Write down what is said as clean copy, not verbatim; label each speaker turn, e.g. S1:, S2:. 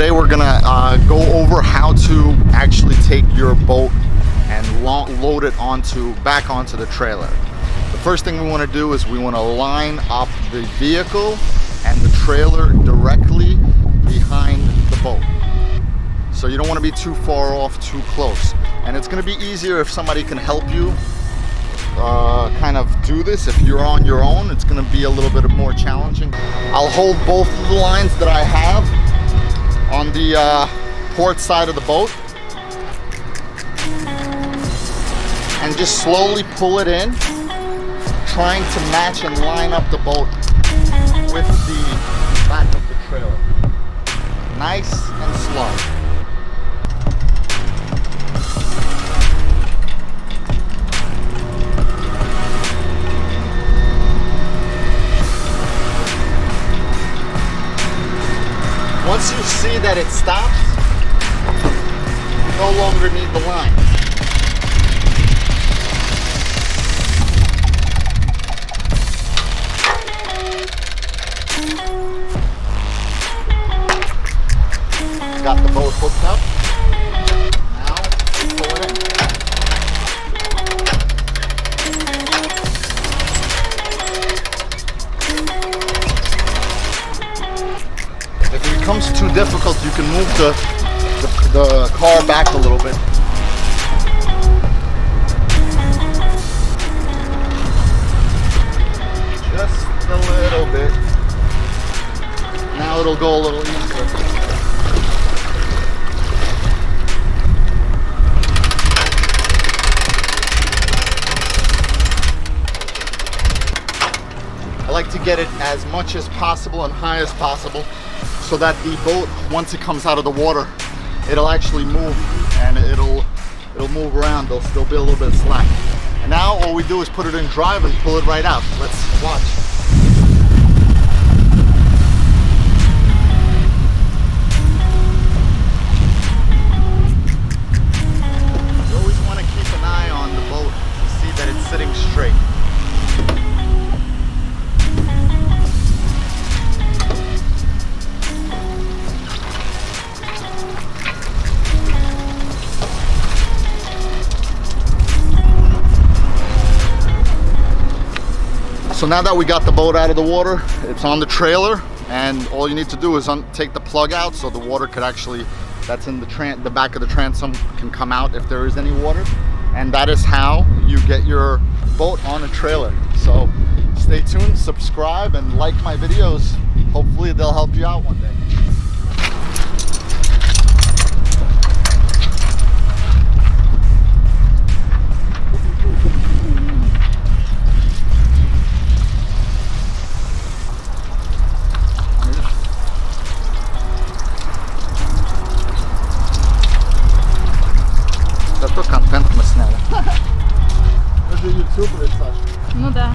S1: Today we're gonna go over how to actually take your boat and load it back onto the trailer. The first thing we want to do is we want to line up the vehicle and the trailer directly behind the boat. So you don't want to be too far off, too close. And it's going to be easier if somebody can help you kind of do this. If you're on your own, it's going to be a little bit more challenging. I'll hold both of the lines that I have on the port side of the boat and just slowly pull it in, trying to match and line up the boat with the back of the trailer. Nice and slow. Once you see that it stops, you no longer need the line. Got the boat hooked up. Now pull it in. If it becomes too difficult, you can move the car back a little bit. Just a little bit. Now it'll go a little easier. I like to get it as much as possible and high as possible so that the boat, once it comes out of the water, it'll actually move and it'll move around. There'll still be a little bit of slack. And now all we do is put it in drive and pull it right out. Let's watch. You always want to keep an eye on the boat to see that it's sitting straight. So now that we got the boat out of the water, it's on the trailer, and all you need to do is take the plug out so the water could actually, that's in the back of the transom, can come out if there is any water. And that is how you get your boat on a trailer. So stay tuned, subscribe, and like my videos. Hopefully they'll help you out one day. Зато контент мы сняли. Это YouTube, Саша.
S2: Ну да.